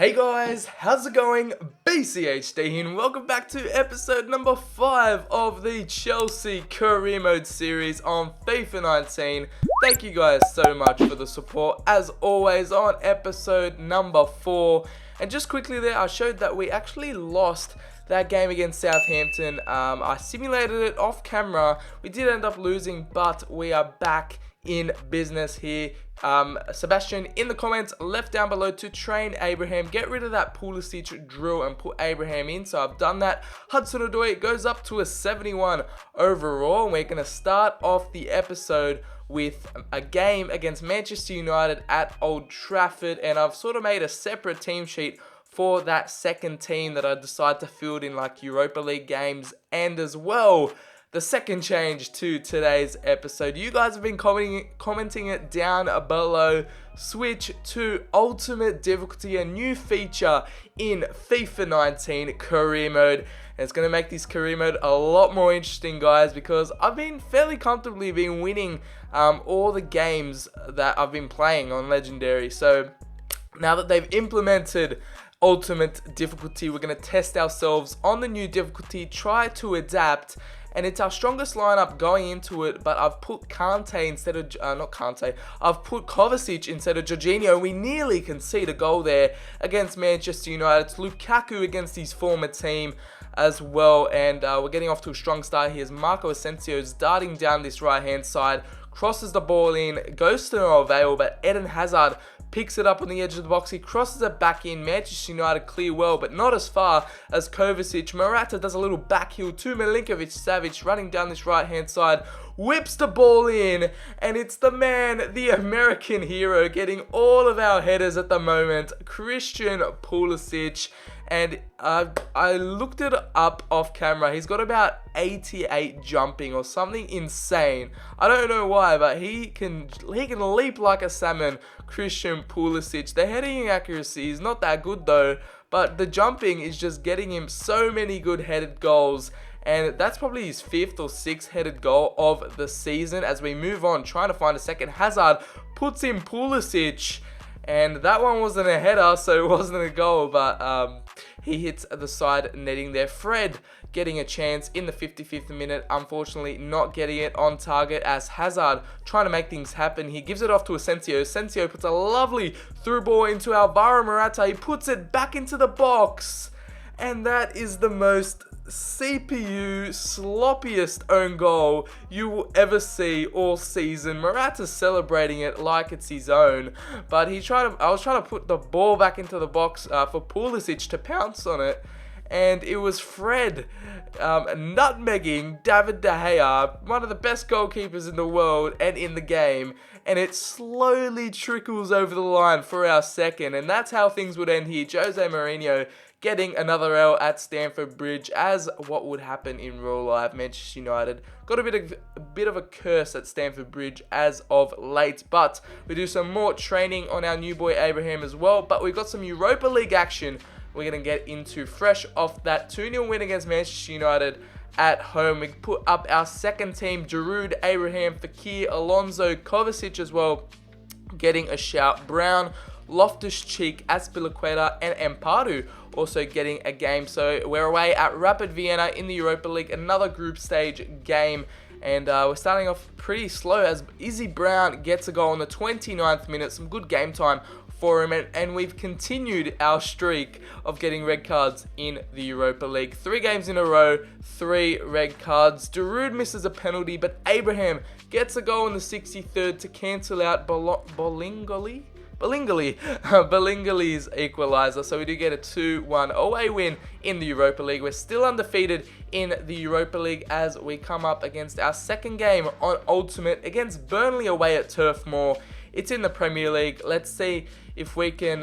Hey guys, how's it going? BCHD here and welcome back to episode number 5 of the Chelsea career mode series on FIFA 19. Thank you guys so much for the support as always on episode number 4. And just quickly there, I showed that we actually lost that game against Southampton. I simulated it off camera. We did end up losing, but we are back in business here. Sebastian in the comments left down below to train Abraham, get rid of that Pulisic drill and put Abraham in, so I've done that. Hudson-Odoi goes up to a 71 overall, and we're going to start off the episode with a game against Manchester United at Old Trafford, and I've sort of made a separate team sheet for that second team that I decide to field in like Europa League games, and as well the second change to today's episode. You guys have been commenting it down below. Switch to Ultimate Difficulty, a new feature in FIFA 19 career mode. And it's going to make this career mode a lot more interesting, guys, because I've been fairly comfortably winning all the games that I've been playing on Legendary. So now that they've implemented Ultimate Difficulty, we're going to test ourselves on the new difficulty, try to adapt. And it's our strongest lineup going into it, but I've put Kante instead of, I've put Kovacic instead of Jorginho. We nearly concede a goal there against Manchester United. It's Lukaku against his former team as well, and we're getting off to a strong start here as Marco Asensio's darting down this right-hand side, crosses the ball in, goes to no avail, but Eden Hazard picks it up on the edge of the box. He crosses it back in. Manchester United clear well, but not as far as Kovacic. Morata does a little back heel to Milinkovic-Savic running down this right-hand side. Whips the ball in, and it's the man, the American hero, getting all of our headers at the moment, Christian Pulisic. And I looked it up off camera. He's got about 88 jumping or something insane. I don't know why, but he can leap like a salmon. Christian Pulisic. The heading accuracy is not that good though, but the jumping is just getting him so many good headed goals. And that's probably his 5th or 6th headed goal of the season. As we move on, trying to find a second. Hazard puts in Pulisic. And that one wasn't a header, so it wasn't a goal, but he hits the side netting there. Fred getting a chance in the 55th minute, unfortunately not getting it on target as Hazard trying to make things happen. He gives it off to Asensio. Asensio puts a lovely through ball into Alvaro Morata. He puts it back into the box, and that is the most CPU sloppiest own goal you will ever see all season. Morata's celebrating it like it's his own, but I was trying to put the ball back into the box for Pulisic to pounce on it, and it was Fred nutmegging David De Gea, one of the best goalkeepers in the world and in the game, and it slowly trickles over the line for our second, and that's how things would end here. Jose Mourinho getting another L at Stamford Bridge, as what would happen in real life. Manchester United got a bit of a curse at Stamford Bridge as of late, but we do some more training on our new boy Abraham as well. But we've got some Europa League action we're going to get into fresh off that 2-0 win against Manchester United at home. We put up our second team: Giroud, Abraham, Fekir, Alonso, Kovacic as well getting a shout. Brown, Loftus-Cheek, Azpilicueta, and Ampadu also getting a game. So we're away at Rapid Vienna in the Europa League, another group stage game, and we're starting off pretty slow as Izzy Brown gets a goal in the 29th minute. Some good game time for him, and we've continued our streak of getting red cards in the Europa League. 3 games in a row, 3 red cards. Giroud misses a penalty, but Abraham gets a goal in the 63rd to cancel out Bolingoli's equaliser. So we do get a 2-1 away win in the Europa League. We're still undefeated in the Europa League as we come up against our second game on Ultimate against Burnley away at Turf Moor. It's in the Premier League. Let's see if we can,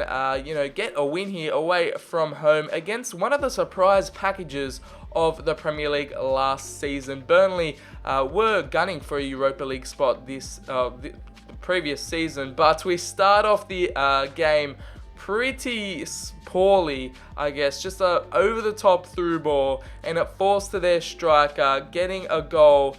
get a win here away from home against one of the surprise packages of the Premier League last season. Burnley were gunning for a Europa League spot this previous season, but we start off the game pretty poorly, I guess. Just a over the top through ball, and it falls to their striker getting a goal.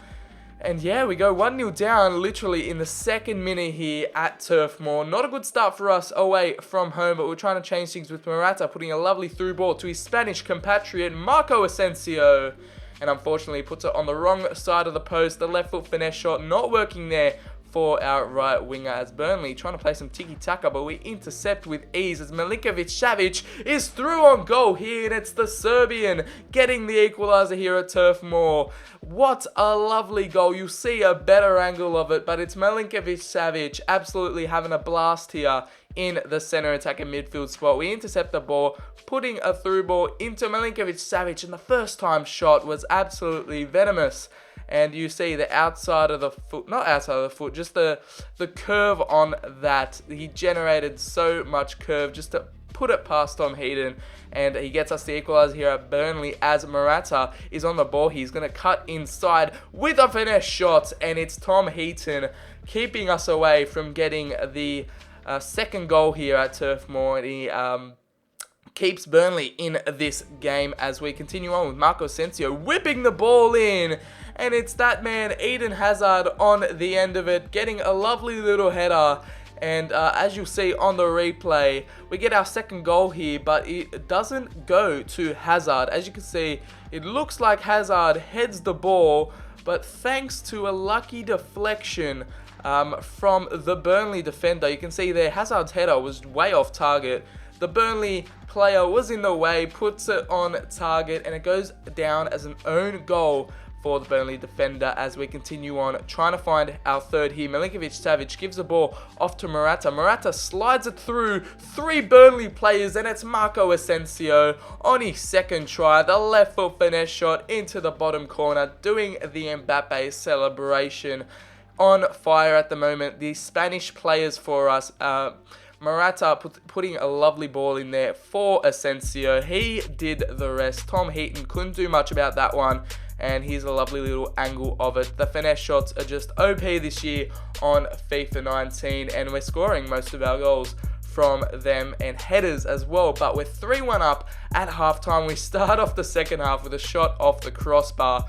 And yeah, we go 1-0 down literally in the second minute here at Turf Moor. Not a good start for us away from home, but we're trying to change things with Morata putting a lovely through ball to his Spanish compatriot Marco Asensio. And unfortunately puts it on the wrong side of the post. The left foot finesse shot not working there for our right winger, as Burnley trying to play some tiki-taka, but we intercept with ease as Milinkovic-Savic is through on goal here, and it's the Serbian getting the equaliser here at Turf Moor. What a lovely goal. You see a better angle of it, but it's Milinkovic-Savic absolutely having a blast here in the centre attacking midfield spot. We intercept the ball, putting a through ball into Milinkovic-Savic, and the first time shot was absolutely venomous. And you see the outside of the foot, not outside of the foot, just the curve on that. He generated so much curve just to put it past Tom Heaton. And he gets us the equaliser here at Burnley as Morata is on the ball. He's going to cut inside with a finesse shot. And it's Tom Heaton keeping us away from getting the second goal here at Turf Moor. And he keeps Burnley in this game as we continue on with Marco Asensio whipping the ball in. And it's that man, Eden Hazard, on the end of it, getting a lovely little header. And as you'll see on the replay, we get our second goal here, but it doesn't go to Hazard. As you can see, it looks like Hazard heads the ball, but thanks to a lucky deflection from the Burnley defender, you can see there Hazard's header was way off target. The Burnley player was in the way, puts it on target, and it goes down as an own goal for the Burnley defender as we continue on trying to find our third here. Milinkovic-Savic gives the ball off to Morata. Morata slides it through three Burnley players, and it's Marco Asensio on his second try. The left foot finesse shot into the bottom corner, doing the Mbappe celebration. On fire at the moment, the Spanish players for us. Morata putting a lovely ball in there for Asensio. He did the rest. Tom Heaton couldn't do much about that one. And here's a lovely little angle of it. The finesse shots are just OP this year on FIFA 19. And we're scoring most of our goals from them and headers as well. But we're 3-1 up at halftime. We start off the second half with a shot off the crossbar.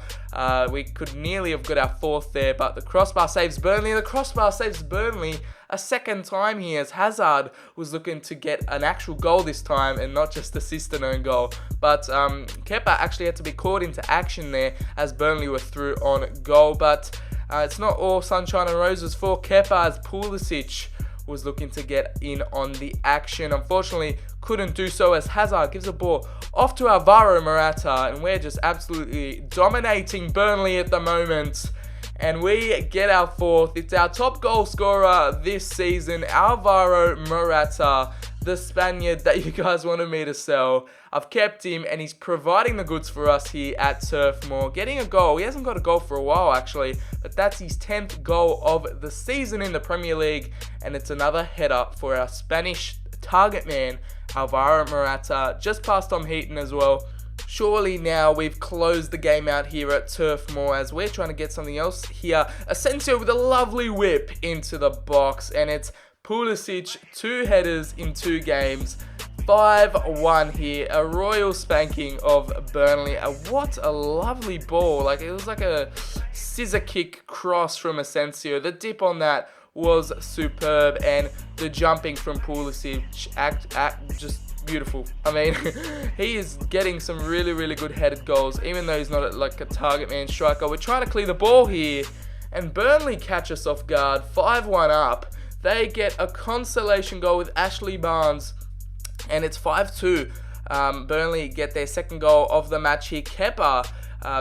We could nearly have got our fourth there, but the crossbar saves Burnley. The crossbar saves Burnley a second time here as Hazard was looking to get an actual goal this time and not just assist an own goal. But Kepa actually had to be called into action there as Burnley were through on goal. But it's not all sunshine and roses for Kepa as Pulisic was looking to get in on the action. Unfortunately, couldn't do so as Hazard gives a ball off to Alvaro Morata, and we're just absolutely dominating Burnley at the moment. And we get our fourth. It's our top goal scorer this season, Alvaro Morata, the Spaniard that you guys wanted me to sell. I've kept him, and he's providing the goods for us here at Turf Moor. Getting a goal. He hasn't got a goal for a while, actually, but that's his 10th goal of the season in the Premier League, and it's another header for our Spanish target man, Alvaro Morata, just past Tom Heaton as well. Surely now we've closed the game out here at Turf Moor as we're trying to get something else here. Asensio with a lovely whip into the box, and it's Pulisic, 2 headers in 2 games. 5-1 here, a royal spanking of Burnley. What a lovely ball. Like, it was like a scissor kick cross from Asensio. The dip on that was superb, and the jumping from Pulisic just beautiful. I mean, he is getting some really good headed goals, even though he's not like a target man striker. We're trying to clear the ball here, and Burnley catch us off guard. 5-1 up. They get a consolation goal with Ashley Barnes, and it's 5-2. Burnley get their second goal of the match here. Kepa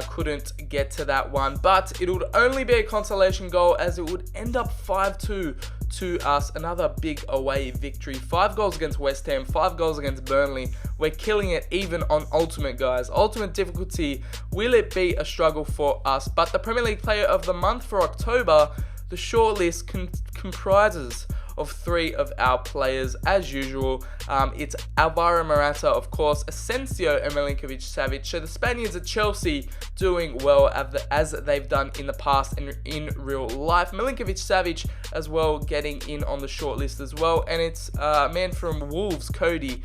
couldn't get to that one, but it would only be a consolation goal as it would end up 5-2 to us. Another big away victory. 5 goals against West Ham, 5 goals against Burnley. We're killing it even on Ultimate, guys. Ultimate difficulty, will it be a struggle for us? But the Premier League Player of the Month for October, the shortlist comprises of 3 of our players as usual. It's Alvaro Morata, of course, Asensio and Milinkovic-Savic. So the Spaniards at Chelsea doing well as they've done in the past and in real life. Milinkovic-Savic as well getting in on the shortlist as well. And it's a man from Wolves, Cody,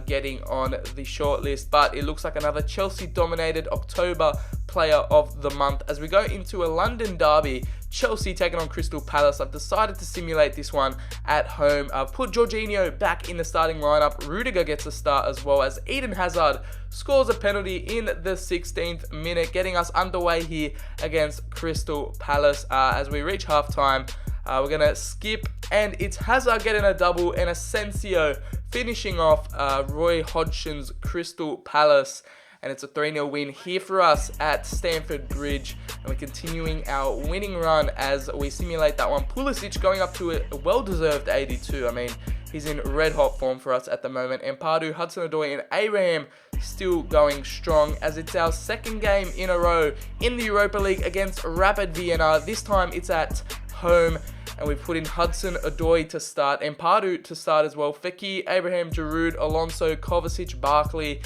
getting on the shortlist. But it looks like another Chelsea-dominated October player of the month as we go into a London derby. Chelsea taking on Crystal Palace. I've decided to simulate this one at home. I've put Jorginho back in the starting lineup. Rudiger gets a start as well as Eden Hazard scores a penalty in the 16th minute, getting us underway here against Crystal Palace. As we reach halftime, we're going to skip, and it's Hazard getting a double and Asensio finishing off Roy Hodgson's Crystal Palace. And it's a 3-0 win here for us at Stamford Bridge. And we're continuing our winning run as we simulate that one. Pulisic going up to a well-deserved 82. I mean, he's in red-hot form for us at the moment. And Pardew, Hudson-Odoi and Abraham still going strong as it's our second game in a row in the Europa League against Rapid Vienna. This time it's at home. And we've put in Hudson-Odoi to start and Pardew to start as well. Fekir, Abraham, Giroud, Alonso, Kovacic, Barkley.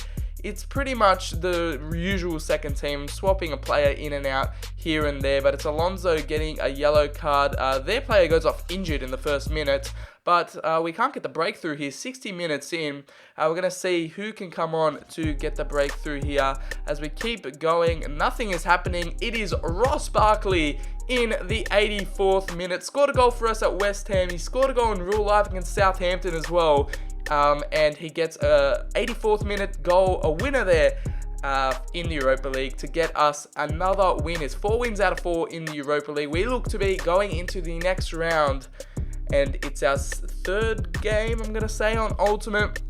It's pretty much the usual second team, swapping a player in and out here and there, but it's Alonso getting a yellow card. Their player goes off injured in the first minute, but we can't get the breakthrough here. 60 minutes in, we're going to see who can come on to get the breakthrough here. As we keep going, nothing is happening. It is Ross Barkley in the 84th minute. Scored a goal for us at West Ham. He scored a goal in real life against Southampton as well. And he gets a 84th minute goal, a winner there in the Europa League to get us another win. It's 4 wins out of 4 in the Europa League. We look to be going into the next round, and it's our third game, I'm going to say, on Ultimate.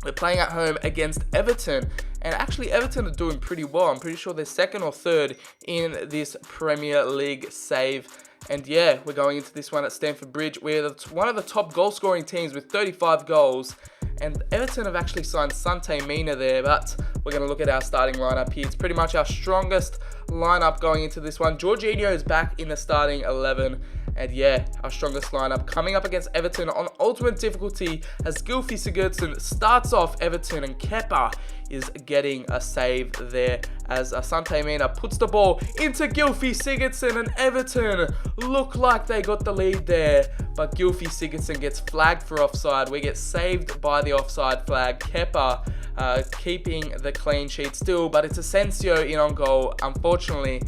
We're playing at home against Everton, and actually Everton are doing pretty well. I'm pretty sure they're second or third in this Premier League save. And yeah, we're going into this one at Stamford Bridge. We're one of the top goal-scoring teams with 35 goals. And Everton have actually signed Sante Mina there, but we're going to look at our starting lineup here. It's pretty much our strongest lineup going into this one. Jorginho is back in the starting 11. And yeah, our strongest lineup coming up against Everton on ultimate difficulty as Gylfi Sigurdsson starts off Everton and Kepa is getting a save there as Asante Mina puts the ball into Gylfi Sigurdsson, and Everton look like they got the lead there, but Gylfi Sigurdsson gets flagged for offside. We get saved by the offside flag. Kepa keeping the clean sheet still, but it's Asensio in on goal. Unfortunately,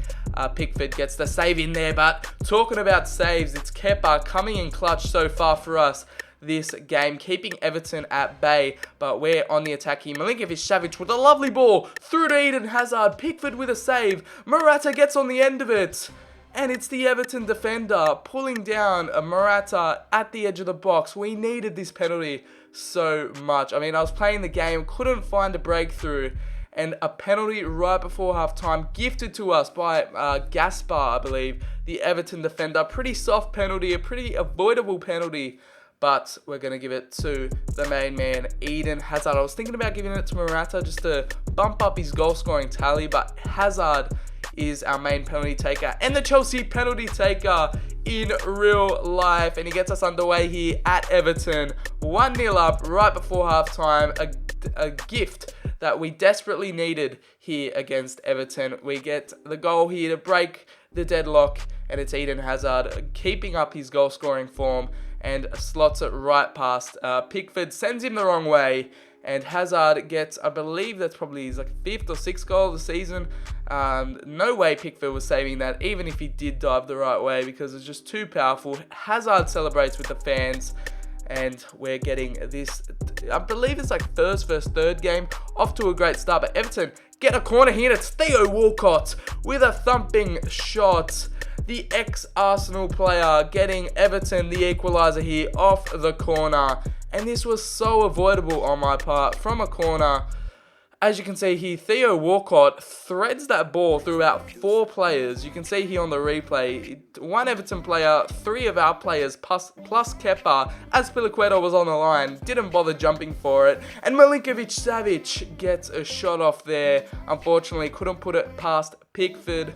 Pickford gets the save in there, but talking about saves, it's Kepa coming in clutch so far for us this game, keeping Everton at bay, but we're on the attack here. Milinkovic-Savic with a lovely ball through to Eden Hazard. Pickford with a save. Morata gets on the end of it, and it's the Everton defender pulling down a Morata at the edge of the box. We needed this penalty so much. I mean, I was playing the game, couldn't find a breakthrough, and a penalty right before halftime gifted to us by Gaspar, I believe, the Everton defender. Pretty soft penalty, a pretty avoidable penalty, but we're going to give it to the main man, Eden Hazard. I was thinking about giving it to Morata just to bump up his goal scoring tally, but Hazard is our main penalty taker and the Chelsea penalty taker in real life, and he gets us underway here at Everton. 1-0 up right before halftime, a gift that we desperately needed here against Everton. We get the goal here to break the deadlock, and it's Eden Hazard keeping up his goal scoring form and slots it right past Pickford, sends him the wrong way, and Hazard gets, I believe that's probably his 5th or 6th goal of the season. No way Pickford was saving that, even if he did dive the right way, because it's just too powerful. Hazard celebrates with the fans, and we're getting this, I believe it's first versus third game, off to a great start. But Everton get a corner here, and it's Theo Walcott with a thumping shot. The ex-Arsenal player getting Everton the equaliser here off the corner. And this was so avoidable on my part from a corner. As you can see here, Theo Walcott threads that ball through about 4 players. You can see here on the replay, 1 Everton player, 3 of our players, plus Kepa. Azpilicueta was on the line, didn't bother jumping for it. And Milinkovic-Savic gets a shot off there. Unfortunately, couldn't put it past Pickford.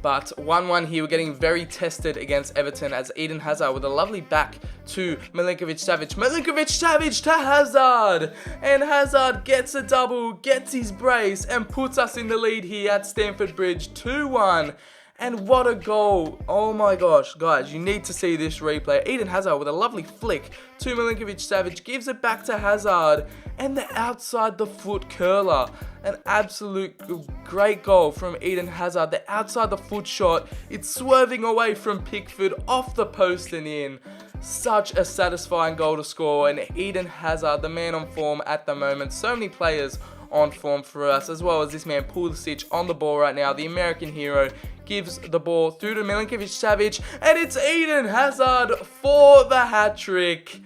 But 1-1 here, we're getting very tested against Everton as Eden Hazard with a lovely back to Milinkovic-Savic. Milinkovic-Savic to Hazard! And Hazard gets a double, gets his brace, and puts us in the lead here at Stamford Bridge, 2-1. And what a goal. Oh my gosh, guys, you need to see this replay. Eden Hazard with a lovely flick to Milinkovic-Savic, gives it back to Hazard, and the outside the foot curler. An absolute Great goal from Eden Hazard. The outside the foot shot. It's swerving away from Pickford off the post and in. Such a satisfying goal to score. And Eden Hazard, the man on form at the moment. So many players on form for us, as well as this man Pulisic on the ball right now. The American hero gives the ball through to Milinkovic-Savic, and it's Eden Hazard for the hat-trick.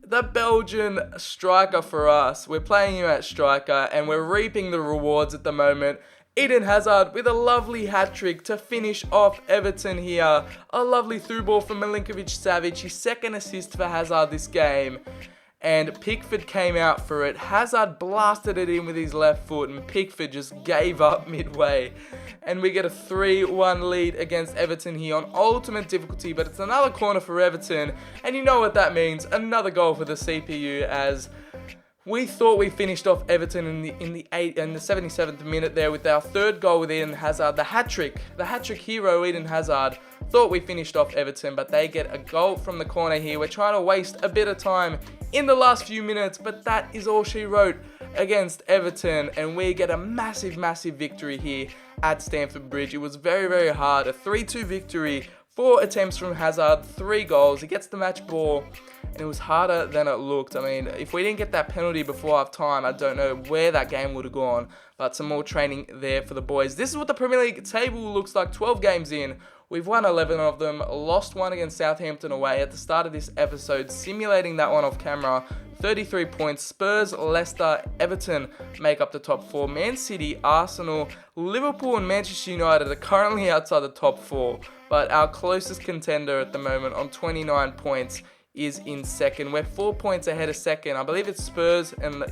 The Belgian striker for us. We're playing him at striker, and we're reaping the rewards at the moment. Eden Hazard with a lovely hat-trick to finish off Everton here. A lovely through ball from Milinkovic-Savic, his second assist for Hazard this game. And Pickford came out for it. Hazard blasted it in with his left foot, and Pickford just gave up midway. And we get a 3-1 lead against Everton here on ultimate difficulty, but it's another corner for Everton. And you know what that means. Another goal for the CPU, as we thought we finished off Everton in the 77th minute there with our third goal with Eden Hazard. The hat-trick hero Eden Hazard. Thought we finished off Everton, but they get a goal from the corner here. We're trying to waste a bit of time in the last few minutes, but that is all she wrote against Everton, and we get a massive victory here at Stamford Bridge. It was very hard. A 3-2 victory, 4 attempts from Hazard, 3 goals. He gets the match ball, and it was harder than it looked. I mean, if we didn't get that penalty before half time, I don't know where that game would have gone, but some more training there for the boys. This is what the Premier League table looks like 12 games in. We've won 11 of them, lost 1 against Southampton away at the start of this episode, simulating that one off camera. 33 points. Spurs, Leicester, Everton make up the top 4. Man City, Arsenal, Liverpool and Manchester United are currently outside the top 4, but our closest contender at the moment on 29 points is in second. We're 4 points ahead of second. I believe it's Spurs, and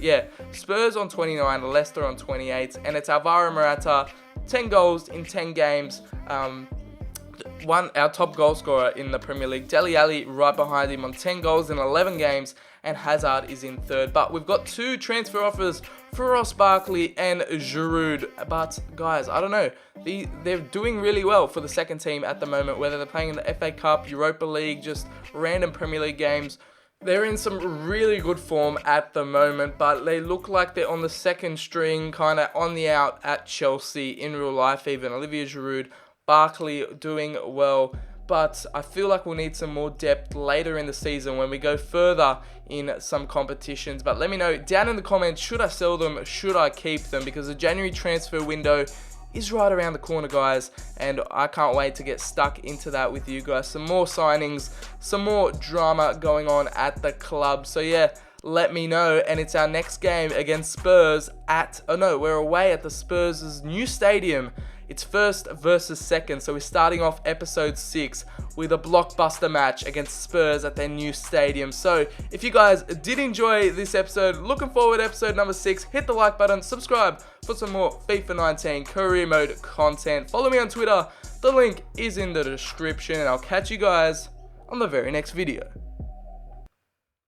Spurs on 29, Leicester on 28, and it's Alvaro Morata, 10 goals in 10 games. Our top goal scorer in the Premier League. Dele Alli right behind him on 10 goals in 11 games, and Hazard is in third. But we've got 2 transfer offers for Ross Barkley and Giroud. But guys, I don't know. They're doing really well for the second team at the moment, whether they're playing in the FA Cup, Europa League, just random Premier League games. They're in some really good form at the moment, but they look like they're on the second string, kind of on the out at Chelsea in real life even. Olivier Giroud, Barkley doing well, but I feel like we'll need some more depth later in the season when we go further in some competitions. But let me know down in the comments, should I sell them, should I keep them, because the January transfer window is right around the corner, guys, and I can't wait to get stuck into that with you guys. Some more signings, some more drama going on at the club. So yeah, let me know. And it's our next game against Spurs we're away at the Spurs' new stadium. It's first versus second, so we're starting off episode 6 with a blockbuster match against Spurs at their new stadium. So if you guys did enjoy this episode, looking forward to episode number 6, hit the like button, subscribe for some more FIFA 19 career mode content. Follow me on Twitter, the link is in the description, and I'll catch you guys on the very next video.